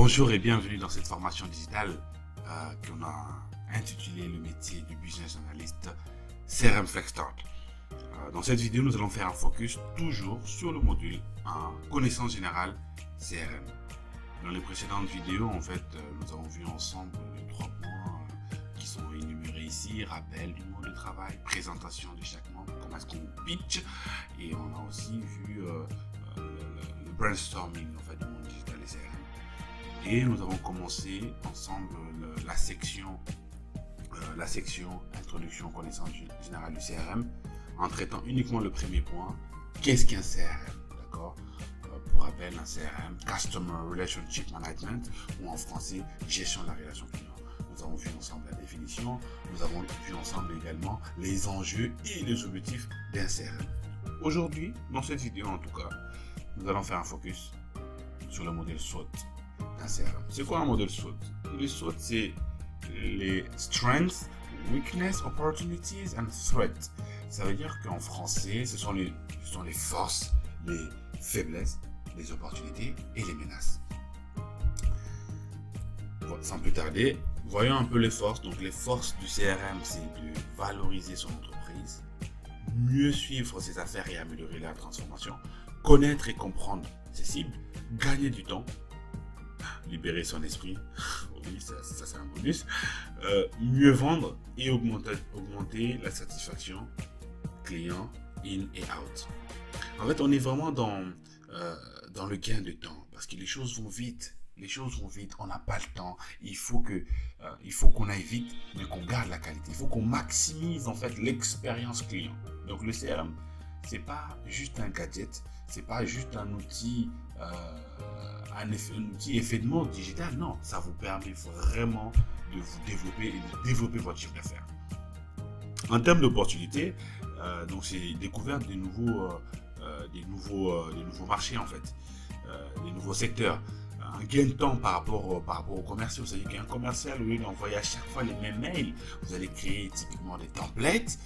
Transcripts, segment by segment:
Bonjour et bienvenue dans cette formation digitale qu'on a intitulée le métier du business analyst CRM Flex Start. Dans cette vidéo, nous allons faire un focus toujours sur le module connaissance générale CRM. Dans les précédentes vidéos, en fait, nous avons vu ensemble les 3 points qui sont énumérés ici: rappel du mode de travail, présentation de chaque membre, comment est-ce qu'on pitch, et on a aussi vu le brainstorming en fait, du monde digital et CRM. Et nous avons commencé ensemble la section introduction connaissance générale du CRM en traitant uniquement le premier point: qu'est-ce qu'un CRM, d'accord? Pour rappel, un CRM, Customer Relationship Management, ou en français, gestion de la relation client. Nous avons vu ensemble la définition, nous avons vu ensemble également les enjeux et les objectifs d'un CRM. Aujourd'hui, dans cette vidéo en tout cas, nous allons faire un focus sur le modèle SWOT d'un CRM. C'est quoi un modèle SWOT? Le SWOT, c'est les Strengths, Weakness, Opportunities and Threats. Ça veut dire qu'en français, ce sont les forces, les faiblesses, les opportunités et les menaces. Sans plus tarder, voyons un peu les forces. Donc les forces du CRM, c'est de valoriser son entreprise, mieux suivre ses affaires et améliorer la transformation, connaître et comprendre ses cibles, gagner du temps, libérer son esprit, oui, ça c'est un bonus, mieux vendre et augmenter la satisfaction client in et out. En fait, on est vraiment dans le gain de temps, parce que les choses vont vite, on n'a pas le temps, il faut qu'on aille vite, mais qu'on garde la qualité, il faut qu'on maximise en fait l'expérience client. Donc le CRM, c'est pas juste un gadget, c'est pas juste un outil, effet de mode digital, non, ça vous permet vraiment de vous développer et de développer votre chiffre d'affaires. En termes d'opportunités, donc c'est découverte des nouveaux marchés en fait, des nouveaux secteurs. Un gain de temps par rapport aux commerciaux. Vous savez qu'un commercial, au lieu d'envoyer à chaque fois les mêmes mails, vous allez créer typiquement des templates,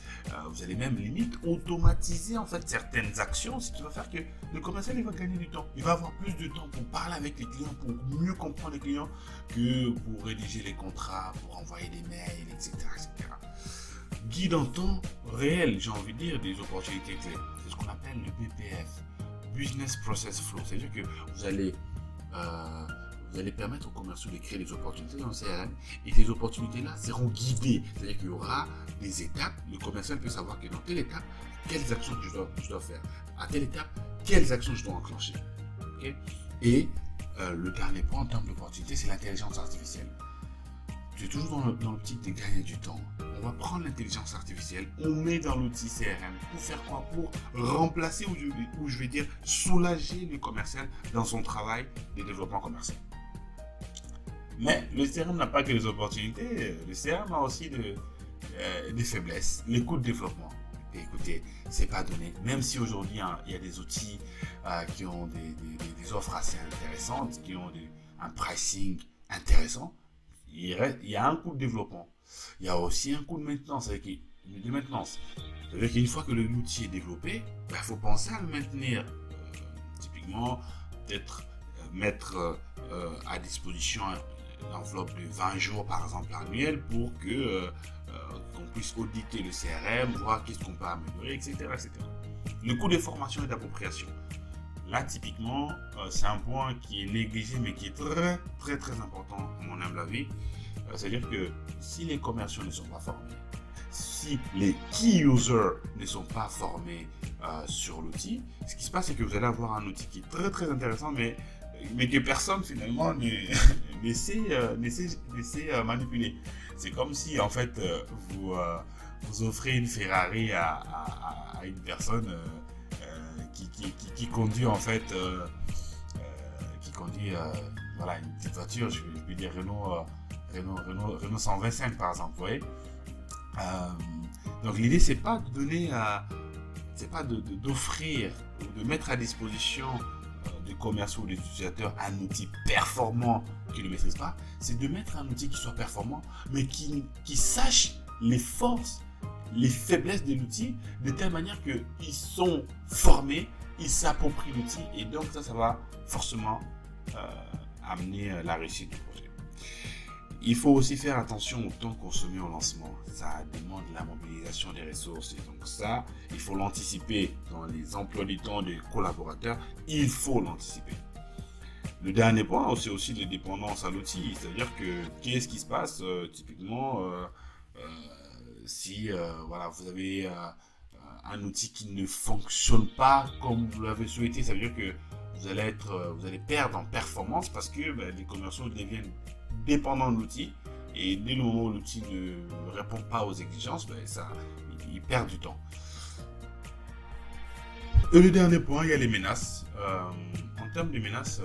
vous allez même limite automatiser en fait certaines actions, ce qui va faire que le commercial il va gagner du temps. Il va avoir plus de temps pour parler avec les clients, pour mieux comprendre les clients, que pour rédiger les contrats, pour envoyer des mails, etc. Guide en temps réel, j'ai envie de dire, des opportunités clés. C'est ce qu'on appelle le BPF, Business Process Flow. C'est-à-dire que vous allez permettre aux commerciaux de créer des opportunités dans le CRM, et ces opportunités-là seront guidées. C'est-à-dire qu'il y aura des étapes. Le commercial peut savoir que dans telle étape, quelles actions je dois faire. À telle étape, quelles actions je dois enclencher. Okay? Et le dernier point en termes d'opportunités, c'est l'intelligence artificielle. C'est toujours dans l'optique de gagner du temps. On va prendre l'intelligence artificielle, on met dans l'outil CRM. Pour faire quoi? Pour remplacer ou je vais dire soulager le commercial dans son travail de développement commercial. Mais le CRM n'a pas que des opportunités, le CRM a aussi des faiblesses. Les coûts de développement. Et écoutez, c'est pas donné. Même si aujourd'hui il y a des outils qui ont des offres assez intéressantes, qui ont un pricing intéressant, il y a un coût de développement. Il y a aussi un coût de maintenance. C'est-à-dire qu'une fois que l'outil est développé, il faut penser à le maintenir. Typiquement, peut-être mettre à disposition une enveloppe de 20 jours, par exemple, annuel, pour qu'on puisse auditer le CRM, voir qu'est-ce qu'on peut améliorer, etc., etc. Le coût de formation et d'appropriation. Là, typiquement, c'est un point qui est négligé, mais qui est très, très, très important, à mon humble avis. C'est-à-dire que si les commerciaux ne sont pas formés, si les key users ne sont pas formés sur l'outil, ce qui se passe, c'est que vous allez avoir un outil qui est très, très intéressant, mais que personne, finalement, ne sait manipuler. C'est comme si, en fait, vous offrez une Ferrari à une personne qui conduit en fait voilà, une petite voiture, je vais dire Renault 125 par exemple, vous voyez. Donc l'idée c'est pas de donner d'offrir ou de mettre à disposition des commerciaux ou des utilisateurs un outil performant qu'ils ne maîtrisent pas, c'est de mettre un outil qui soit performant mais qui sache les forces, les faiblesses de l'outil, de telle manière qu'ils sont formés, ils s'approprient l'outil, et donc ça va forcément amener la réussite du projet. Il faut aussi faire attention au temps consommé au lancement. Ça demande la mobilisation des ressources. Et donc ça, il faut l'anticiper dans les emplois du temps des collaborateurs. Il faut l'anticiper. Le dernier point, c'est aussi les dépendances à l'outil. C'est-à-dire que qu'est-ce qui se passe typiquement si voilà, vous avez un outil qui ne fonctionne pas comme vous l'avez souhaité. Ça veut dire que vous allez perdre en performance parce que les commerciaux deviennent dépendant de l'outil et dès le moment où l'outil ne répond pas aux exigences, il perd du temps. Et le dernier point, il y a les menaces. En termes de menaces,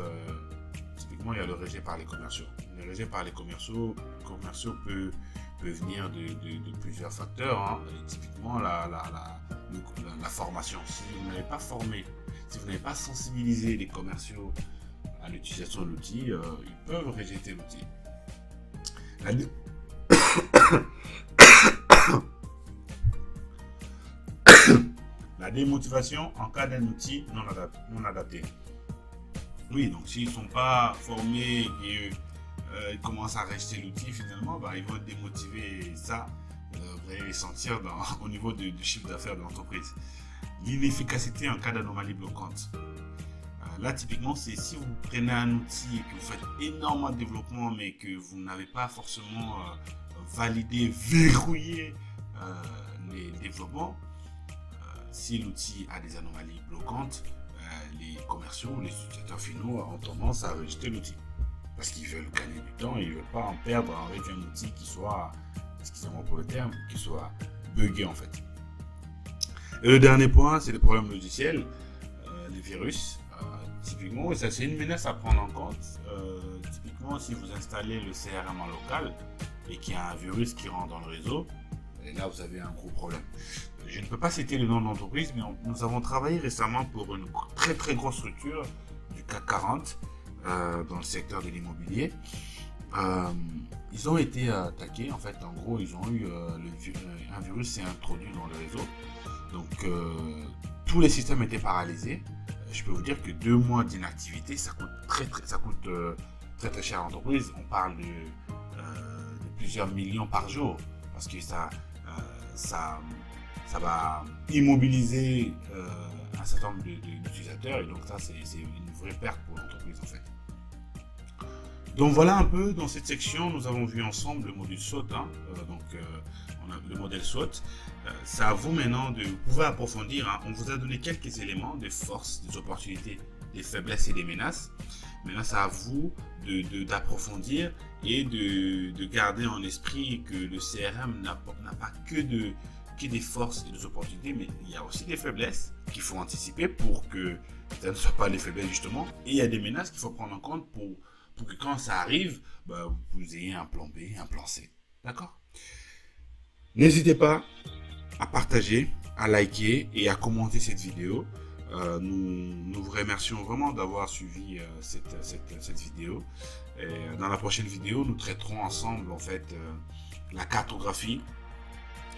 typiquement, il y a le rejet par les commerciaux. Le rejet par les commerciaux peut venir de plusieurs facteurs. Hein. Typiquement, la formation. Si vous n'avez pas formé, si vous n'avez pas sensibilisé les commerciaux à l'utilisation de l'outil, ils peuvent rejeter l'outil. La démotivation en cas d'un outil non adapté. Oui, donc s'ils ne sont pas formés et ils commencent à rejeter l'outil, finalement, ils vont être démotivés. Et ça, vous allez les sentir au niveau du chiffre d'affaires de l'entreprise. L'inefficacité en cas d'anomalie bloquante. Là, typiquement, c'est si vous prenez un outil et que vous faites énormément de développement, mais que vous n'avez pas forcément validé, verrouillé les développements, si l'outil a des anomalies bloquantes, les commerciaux, les utilisateurs finaux ont tendance à rejeter l'outil. Parce qu'ils veulent gagner du temps, ils ne veulent pas en perdre avec un outil qui soit, excusez-moi pour le terme, qui soit buggé en fait. Et le dernier point, c'est les problèmes logiciels, les virus. Typiquement, ça c'est une menace à prendre en compte. Typiquement, si vous installez le CRM en local et qu'il y a un virus qui rentre dans le réseau, et là vous avez un gros problème. Je ne peux pas citer le nom de l'entreprise, mais nous avons travaillé récemment pour une très très grosse structure du CAC 40 dans le secteur de l'immobilier. Ils ont été attaqués, en fait, en gros, ils ont eu un virus s'est introduit dans le réseau. Donc, tous les systèmes étaient paralysés. Je peux vous dire que 2 mois d'inactivité, ça coûte très cher à l'entreprise. On parle de plusieurs millions par jour parce que ça va immobiliser un certain nombre d'utilisateurs et donc ça c'est une vraie perte pour l'entreprise en fait. Donc voilà un peu dans cette section, nous avons vu ensemble le module SWOT, on a le modèle SWOT. C'est à vous maintenant de pouvoir approfondir. Hein. On vous a donné quelques éléments des forces, des opportunités, des faiblesses et des menaces. Maintenant, c'est à vous d'approfondir et de garder en esprit que le CRM n'a pas que des forces et des opportunités, mais il y a aussi des faiblesses qu'il faut anticiper pour que ça ne soit pas des faiblesses justement. Et il y a des menaces qu'il faut prendre en compte pour que quand ça arrive, vous ayez un plan B, un plan C. D'accord ? N'hésitez pas à partager, à liker et à commenter cette vidéo. Nous vous remercions vraiment d'avoir suivi cette vidéo. Et dans la prochaine vidéo, nous traiterons ensemble en fait la cartographie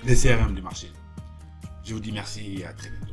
des CRM du marché. Je vous dis merci et à très bientôt.